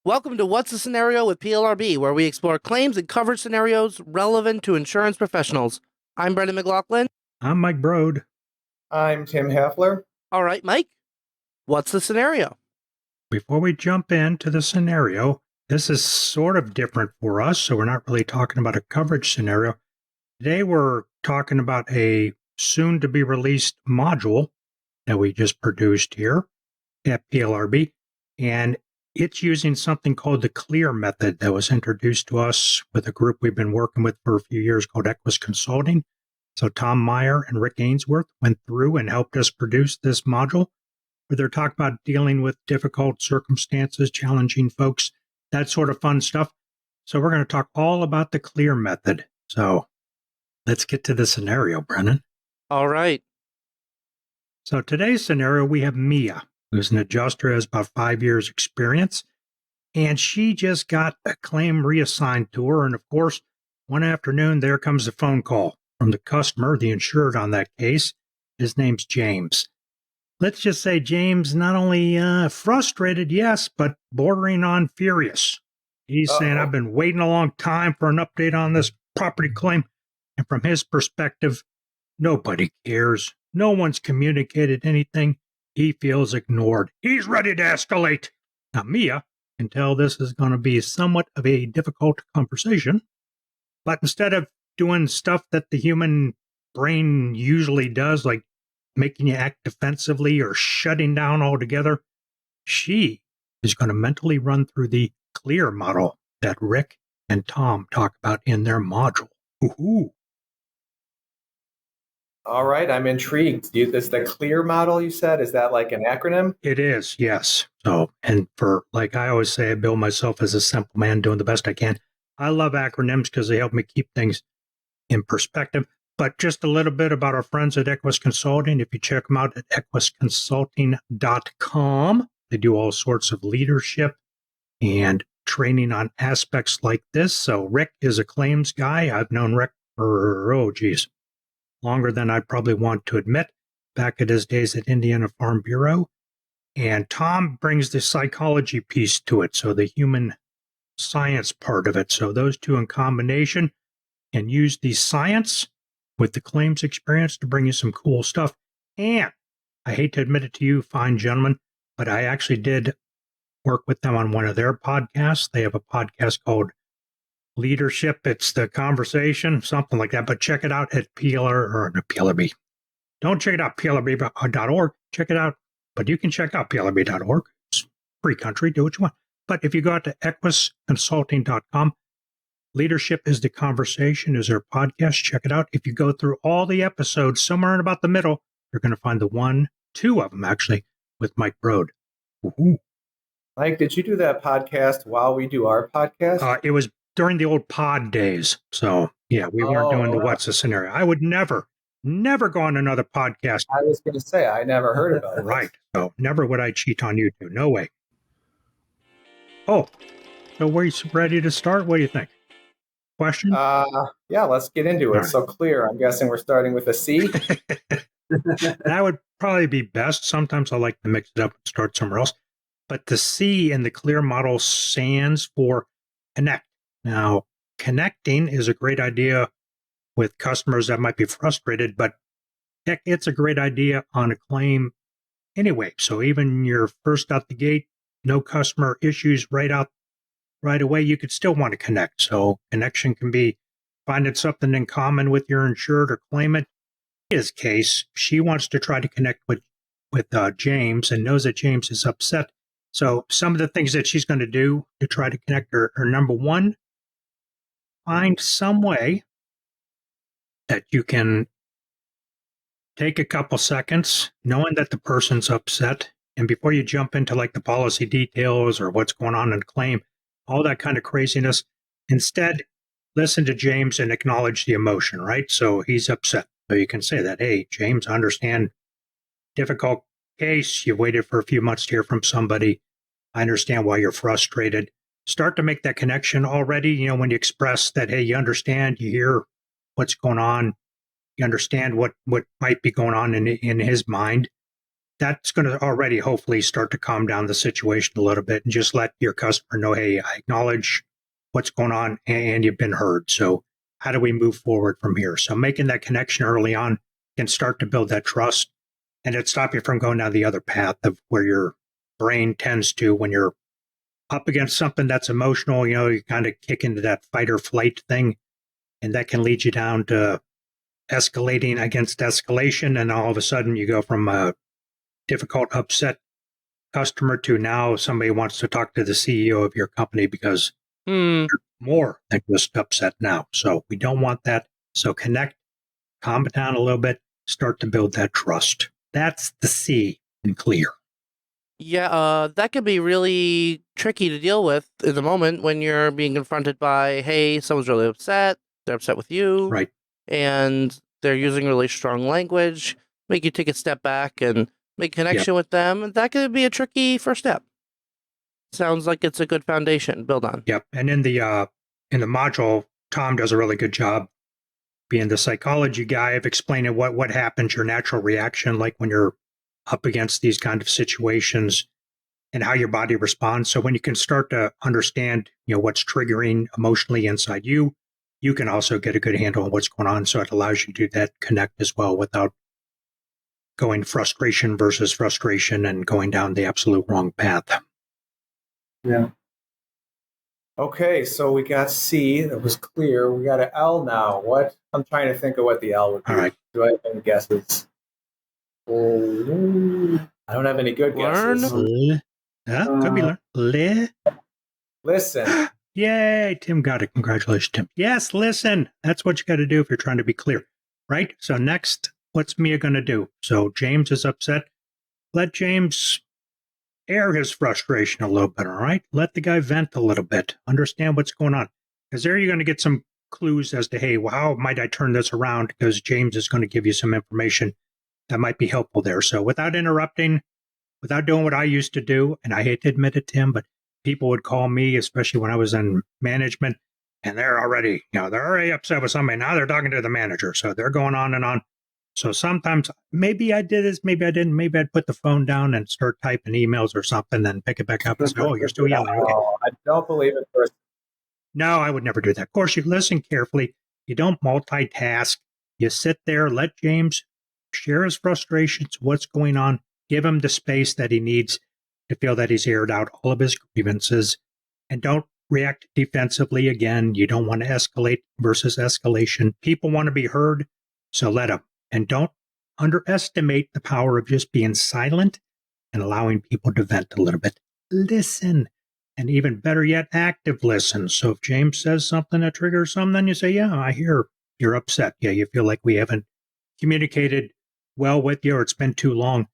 Welcome to What's the Scenario with PLRB, where we explore claims and coverage scenarios relevant to insurance professionals. I'm Brendan McLaughlin. I'm Mike Brode. I'm Tim Heffler. All right, Mike, what's the scenario? Before we jump into the scenario, this is sort of different for us, so we're not really talking about a coverage scenario. Today we're talking about a soon-to-be-released module that we just produced here at PLRB, and it's using something called the CLEAR method that was introduced to us with a group we've been working with for a few years called Equis Consulting. So Tom Meyer and Rick Ainsworth went through and helped us produce this module where they're talking about dealing with difficult circumstances, challenging folks, that sort of fun stuff. So we're going to talk all about the CLEAR method. So let's get to the scenario, Brennan. All right. So today's scenario, we have Mia, who's an adjuster, has about 5 years experience, and she just got a claim reassigned to her. And of course, one afternoon, there comes a phone call from the customer, the insured on that case. His name's James. Let's just say James not only frustrated, yes, but bordering on furious. He's saying, I've been waiting a long time for an update on this property claim. And from his perspective, nobody cares. No one's communicated anything. He feels ignored. He's ready to escalate. Now, Mia can tell this is going to be somewhat of a difficult conversation. But instead of doing stuff that the human brain usually does, like making you act defensively or shutting down altogether, she is going to mentally run through the CLEAR model that Rick and Tom talk about in their module. Ooh. All right, I'm intrigued. Is the CLEAR model you said, is that like an acronym? It is, yes. So, and for, like I always say, I bill myself as a simple man doing the best I can. I love acronyms because they help me keep things in perspective. But just a little bit about our friends at Equis Consulting. If you check them out at equisconsulting.com, they do all sorts of leadership and training on aspects like this. So Rick is a claims guy. I've known Rick for, longer than I probably want to admit, back at his days at Indiana Farm Bureau. And Tom brings the psychology piece to it, so the human science part of it. So those two in combination can use the science with the claims experience to bring you some cool stuff. And I hate to admit it to you, fine gentlemen, but I actually did work with them on one of their podcasts. They have a podcast called Leadership. It's the conversation, something like that. But check it out at PLRB. Don't check it out, PLRB.org. Check it out. But you can check out PLRB.org. It's free country. Do what you want. But if you go out to equisconsulting.com, Leadership is the Conversation is their podcast. Check it out. If you go through all the episodes, somewhere in about the middle, you're going to find two of them actually, with Mike Brode. Ooh. Mike, did you do that podcast while we do our podcast? It was during the old pod days. So, yeah, we weren't doing the What's the Scenario. I would never go on another podcast. I was going to say, I never heard about it. Right. So, never would I cheat on you two. No way. Oh, so we're ready to start? What do you think? Question? Yeah, let's get into it. Right. So CLEAR, I'm guessing we're starting with a C? That would probably be best. Sometimes I like to mix it up and start somewhere else. But the C in the CLEAR model stands for connect. Now, connecting is a great idea with customers that might be frustrated, but heck, it's a great idea on a claim anyway. So even you're first out the gate, no customer issues right away, you could still want to connect. So connection can be finding something in common with your insured or claimant. In his case, she wants to try to connect with James and knows that James is upset. So some of the things that she's going to do to try to connect are number one, find some way that you can take a couple seconds knowing that the person's upset. And before you jump into like the policy details or what's going on in the claim, all that kind of craziness, instead, listen to James and acknowledge the emotion, right? So he's upset. So you can say that, hey, James, I understand difficult case. You've waited for a few months to hear from somebody. I understand why you're frustrated. Start to make that connection already. When you express that, hey, you understand, you hear what's going on, you understand what might be going on in his mind. that's going to already hopefully start to calm down the situation a little bit and just let your customer know, hey, I acknowledge what's going on and you've been heard. So how do we move forward from here? So making that connection early on can start to build that trust, and it stop you from going down the other path of where your brain tends to when you're up against something that's emotional, you kind of kick into that fight or flight thing, and that can lead you down to escalating against escalation. And all of a sudden you go from a difficult, upset customer to now somebody wants to talk to the CEO of your company because you're more than just upset now. So we don't want that. So connect, calm it down a little bit, start to build that trust. That's the C in clear. Yeah, that can be really tricky to deal with in the moment when you're being confronted by, hey, someone's really upset, they're upset with you, Right. and they're using really strong language, make you take a step back and make connection with them, and that could be a tricky first step. Sounds like it's a good foundation to build on. Yep. And in the module, Tom does a really good job being the psychology guy of explaining what happens, your natural reaction, like when you're up against these kind of situations and how your body responds. So when you can start to understand, what's triggering emotionally inside you, you can also get a good handle on what's going on. So it allows you to do that connect as well without going frustration versus frustration and going down the absolute wrong path. Yeah. Okay, so we got C. That was clear. We got an L now. What? I'm trying to think of what the L would be. All right. Do I have any guesses? Oh, I don't have any good guesses. Could be learn. Listen. Yay, Tim got it. Congratulations, Tim. Yes, listen. That's what you got to do if you're trying to be clear, right? So next, what's Mia going to do? So James is upset. Let James air his frustration a little bit, all right? Let the guy vent a little bit. Understand what's going on. Because there you're going to get some clues as to, hey, well, how might I turn this around? Because James is going to give you some information that might be helpful there. So without interrupting, without doing what I used to do, and I hate to admit it, Tim, but people would call me, especially when I was in management, and they're already upset with somebody. Now they're talking to the manager. So they're going on and on. So sometimes maybe I did this, maybe I didn't. Maybe I'd put the phone down and start typing emails or something, then pick it back up and say, oh, you're still yelling. Okay. Oh, I don't believe it first. No, I would never do that. Of course, you listen carefully. You don't multitask. You sit there, let James share his frustrations, what's going on, give him the space that he needs to feel that he's aired out all of his grievances, and don't react defensively again. You don't want to escalate versus escalation. People want to be heard, so let them. And don't underestimate the power of just being silent and allowing people to vent a little bit. Listen. And even better yet, active listen. So if James says something that triggers something, then you say, yeah, I hear you're upset. Yeah, you feel like we haven't communicated well with you or it's been too long.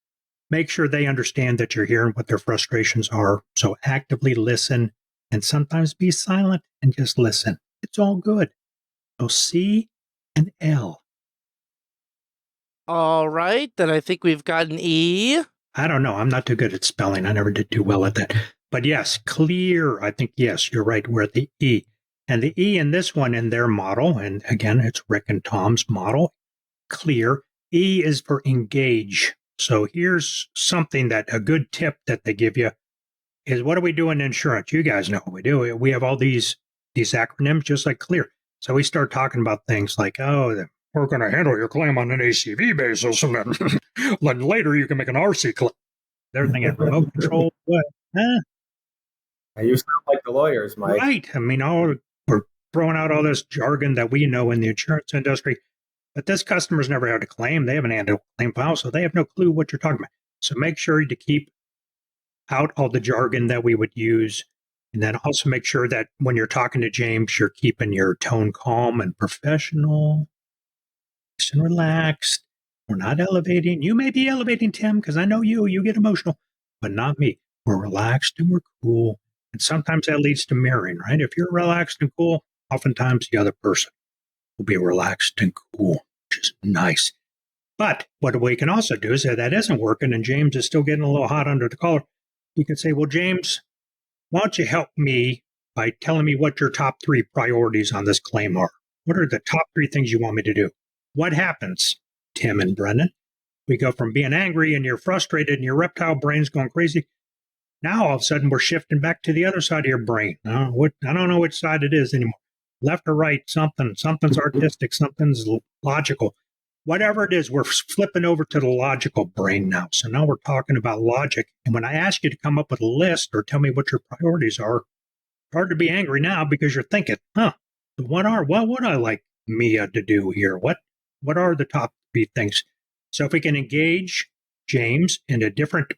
Make sure they understand that you're hearing what their frustrations are. So actively listen and sometimes be silent and just listen. It's all good. So C and L. All right, then I think we've got an E. I don't know. I'm not too good at spelling. I never did too well at that. But yes, clear. I think, yes, you're right. We're at the E. And the E in this one in their model, and again, it's Rick and Tom's model, clear. E is for engage. So here's something that a good tip that they give you is, what do we do in insurance? You guys know what we do. We have all these acronyms just like clear. So we start talking about things like, oh, we're going to handle your claim on an ACV basis, and then later you can make an RC claim. They're thinking remote control. What? You sound like the lawyers, Mike. Right. I mean, we're throwing out all this jargon that we know in the insurance industry, but this customer's never had a claim. They haven't had a claim file, so they have no clue what you're talking about. So make sure to keep out all the jargon that we would use. And then also make sure that when you're talking to James, you're keeping your tone calm and professional and relaxed. We're not elevating. You may be elevating, Tim, because I know you get emotional, but not me. We're relaxed and we're cool. And sometimes that leads to mirroring, right? If you're relaxed and cool, oftentimes the other person will be relaxed and cool, which is nice. But what we can also do is if that isn't working and James is still getting a little hot under the collar, you can say, well, James, why don't you help me by telling me what your top 3 priorities on this claim are? What are the top 3 things you want me to do? What happens, Tim and Brendan, We go from being angry and you're frustrated and your reptile brain's going crazy. Now all of a sudden we're shifting back to the other side of your brain. I don't know which side it is anymore. Left or right, something's artistic, something's logical. Whatever it is, we're flipping over to the logical brain now. So now we're talking about logic. And when I ask you to come up with a list or tell me what your priorities are, it's hard to be angry now because you're thinking, what would I like Mia to do here? What are the top 3 things? So if we can engage James in a different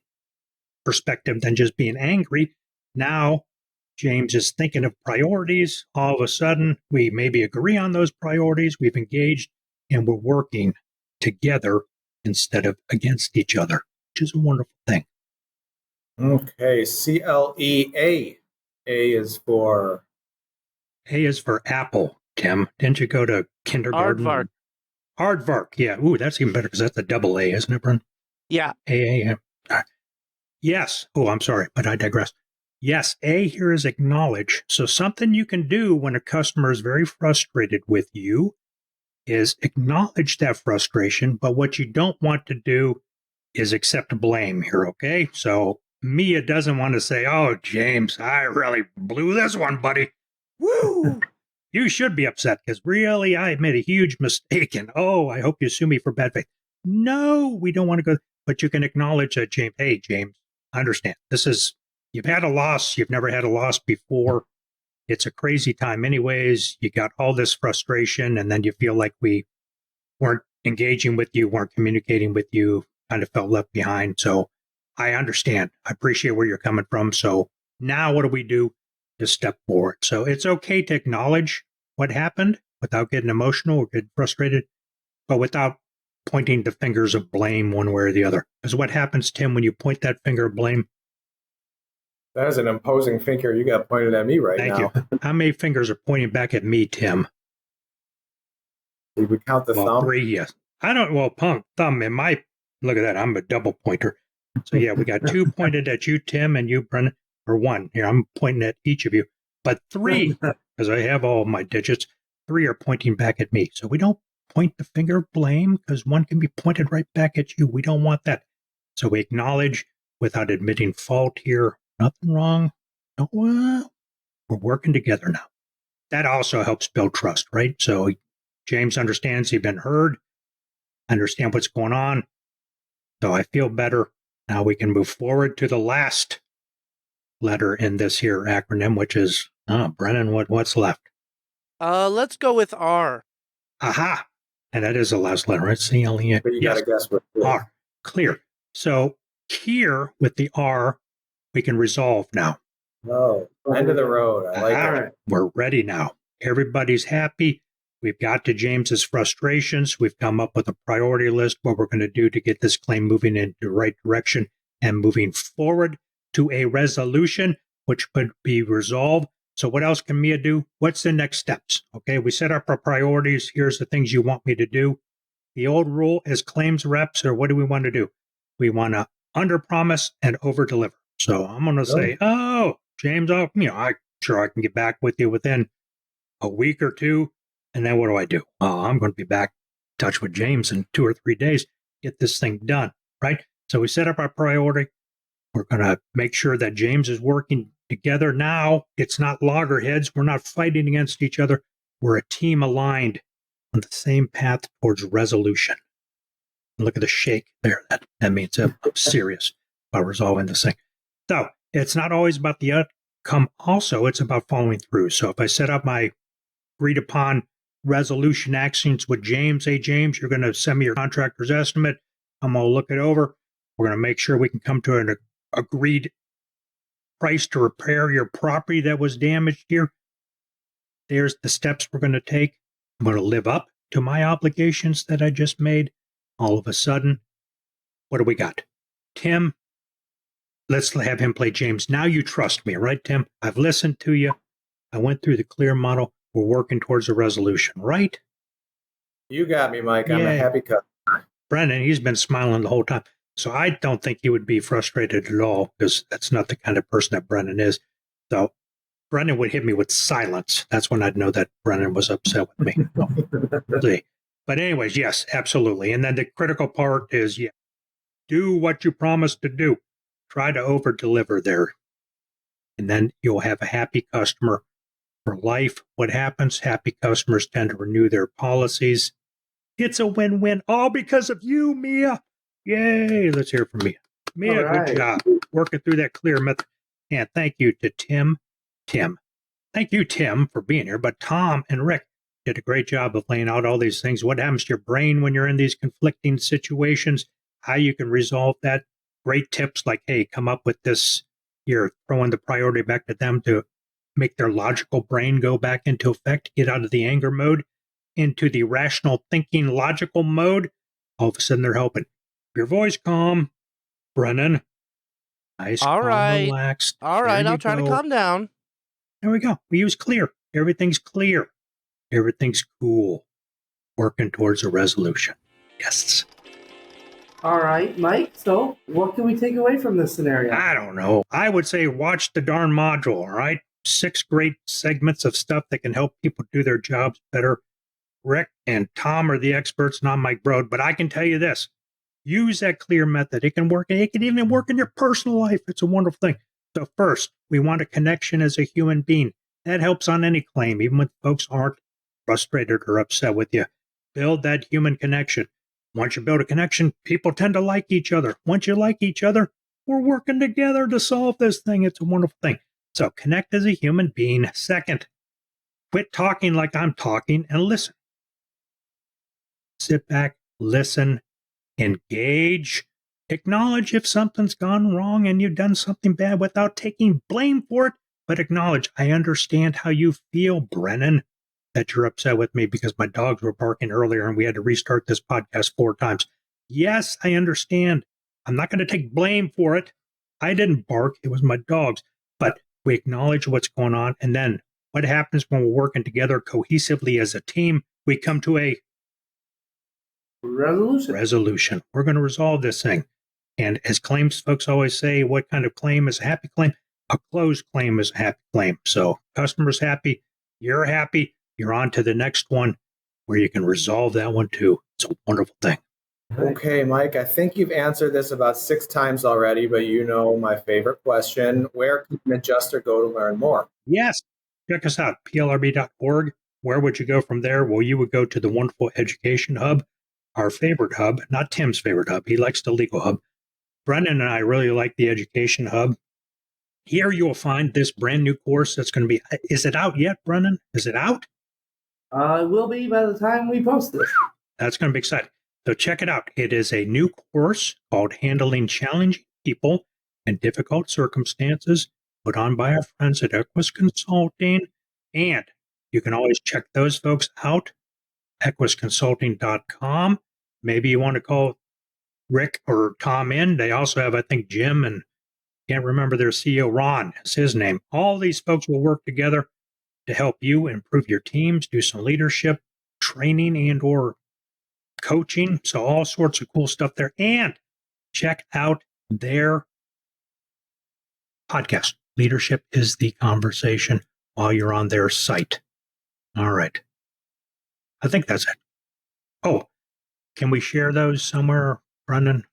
perspective than just being angry, now James is thinking of priorities. All of a sudden, we maybe agree on those priorities. We've engaged and we're working together instead of against each other, which is a wonderful thing. Okay, CLEA. A is for? A is for apple, Tim. Didn't you go to kindergarten? Aardvark. Aardvark, yeah. Ooh, that's even better because that's a double A, isn't it, Brent? Yeah. A. Yes. Oh, I'm sorry, but I digress. Yes, A here is acknowledge. So something you can do when a customer is very frustrated with you is acknowledge that frustration, but what you don't want to do is accept blame here, okay? So Mia doesn't want to say, oh, James, I really blew this one, buddy. Woo! You should be upset because really I made a huge mistake and oh, I hope you sue me for bad faith. No, we don't want to go. But you can acknowledge that, James. Hey, James, I understand. You've had a loss. You've never had a loss before. It's a crazy time anyways. You got all this frustration and then you feel like we weren't engaging with you, weren't communicating with you, kind of felt left behind. So I understand. I appreciate where you're coming from. So now what do we do? Just step forward. So it's okay to acknowledge what happened without getting emotional or getting frustrated, but without pointing the fingers of blame one way or the other. Because what happens, Tim, when you point that finger of blame? That is an imposing finger you got pointed at me right now. Thank you. How many fingers are pointing back at me, Tim? Did we count the thumb? 3, yes. I don't, thumb in my, look at that, I'm a double pointer. So yeah, we got 2 pointed at you, Tim, and you, Brennan, or 1. Here, I'm pointing at each of you. But 3, because I have all my digits, 3 are pointing back at me. So we don't point the finger of blame because one can be pointed right back at you. We don't want that. So we acknowledge without admitting fault here. Nothing wrong. No, well, we're working together now. That also helps build trust, right? So James understands he's been heard, understand what's going on. So I feel better. Now we can move forward to the last letter in this here acronym, which is, Brennan, what's left? Let's go with R. Aha. And that is the last letter, right? C-L-E-A. But you got to guess what it is. R. Clear. So here with the R, we can resolve now. Oh, end of the road. I like it. We're ready now. Everybody's happy. We've got to James's frustrations. We've come up with a priority list, what we're going to do to get this claim moving in the right direction and moving forward to a resolution, which could be resolved. So what else can Mia do? What's the next steps? Okay, we set up our priorities. Here's the things you want me to do. The old rule is claims reps, or what do we want to do? We want to under-promise and over-deliver. So I'm going to say, James, I can get back with you within a week or 2. And then what do? I'm going to be back in touch with James in 2 or 3 days, get this thing done, right? So we set up our priority. We're going to make sure that James is working together now. It's not loggerheads. We're not fighting against each other. We're a team aligned on the same path towards resolution. Look at the shake there. That means I'm serious about resolving this thing. So it's not always about the outcome. Also, it's about following through. So if I set up my agreed upon resolution actions with James, hey, James, you're going to send me your contractor's estimate. I'm going to look it over. We're going to make sure we can come to an agreed price to repair your property that was damaged here. There's the steps we're going to take. I'm going to live up to my obligations that I just made. All of a sudden, what do we got? Tim, let's have him play James. Now you trust me, right, Tim? I've listened to you. I went through the clear model. We're working towards a resolution, right? You got me, Mike. I'm a happy customer. Brennan, he's been smiling the whole time. So I don't think he would be frustrated at all because that's not the kind of person that Brennan is. So Brennan would hit me with silence. That's when I'd know that Brennan was upset with me. See. But anyways, yes, absolutely. And then the critical part is, yeah, do what you promised to do. Try to over deliver there. And then you'll have a happy customer for life. What happens? Happy customers tend to renew their policies. It's a win-win, all because of you, Mia. Yay. Let's hear it from Mia. Mia, All good job working through that clear method. And thank you to Tim. Thank you, Tim, for being here. But Tom and Rick did a great job of laying out all these things. What happens to your brain when you're in these conflicting situations, how you can resolve that. Great tips like, hey, come up with this. You're throwing the priority back to them to make their logical brain go back into effect, get out of the anger mode into the rational thinking logical mode. All of a sudden they're helping. Your voice calm, Brennan. Nice, All calm, right. relaxed. All right, I'll try to calm down. There we go. We use clear. Everything's clear. Everything's cool. Working towards a resolution. Yes. All right, Mike. So, what can we take away from this scenario? I don't know. I would say watch the darn module, all right? 6 great segments of stuff that can help people do their jobs better. Rick and Tom are the experts, not Mike Brode, but I can tell you this. Use that clear method. It can work. It can even work in your personal life. It's a wonderful thing. So first, we want a connection as a human being. That helps on any claim, even when folks aren't frustrated or upset with you. Build that human connection. Once you build a connection, people tend to like each other. Once you like each other, we're working together to solve this thing. It's a wonderful thing. So connect as a human being. Second, quit talking like I'm talking and listen. Sit back, listen, engage, acknowledge if something's gone wrong and you've done something bad without taking blame for it, but acknowledge, I understand how you feel, Brennan, that you're upset with me because my dogs were barking earlier and we had to restart this podcast 4 times. Yes, I understand. I'm not going to take blame for it. I didn't bark. It was my dogs. But we acknowledge what's going on. And then what happens when we're working together cohesively as a team? We come to a resolution. We're going to resolve this thing. And as claims folks always say, what kind of claim is a happy claim? A closed claim is a happy claim. So customer's happy, you're on to the next one where you can resolve that one too. It's a wonderful thing. Okay, Mike, I think you've answered this about 6 times already, but you know my favorite question. Where can an adjuster go to learn more? Yes. Check us out, plrb.org. Where would you go from there? Well, you would go to the wonderful Education Hub, our favorite hub, not Tim's favorite hub. He likes the Legal Hub. Brendan and I really like the Education Hub. Here you will find this brand new course that's going to be, is it out yet, Brendan? Is it out? It will be by the time we post this. That's going to be exciting. So check it out. It is a new course called Handling Challenging People in Difficult Circumstances, put on by our friends at Equis Consulting. And you can always check those folks out, equisconsulting.com. Maybe you want to call Rick or Tom in. They also have, I think, Jim and can't remember their CEO, Ron is his name. All these folks will work together to help you improve your teams, do some leadership, training and or coaching. So all sorts of cool stuff there. And check out their podcast. Leadership is the Conversation, while you're on their site. All right. I think that's it. Oh, can we share those somewhere, Brendan?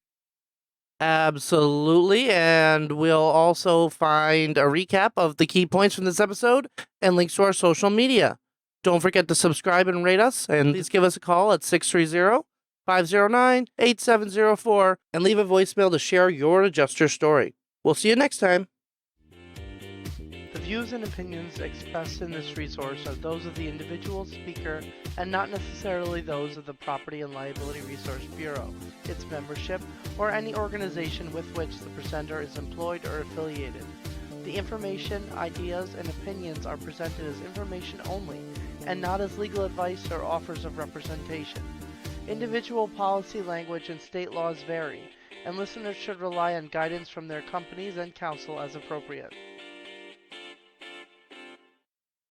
Absolutely. And we'll also find a recap of the key points from this episode and links to our social media. Don't forget to subscribe and rate us. And please give us a call at 630-509-8704 and leave a voicemail to share your adjuster story. We'll see you next time. The views and opinions expressed in this resource are those of the individual speaker and not necessarily those of the Property and Liability Resource Bureau, its membership, or any organization with which the presenter is employed or affiliated. The information, ideas, and opinions are presented as information only and not as legal advice or offers of representation. Individual policy language and state laws vary, and listeners should rely on guidance from their companies and counsel as appropriate.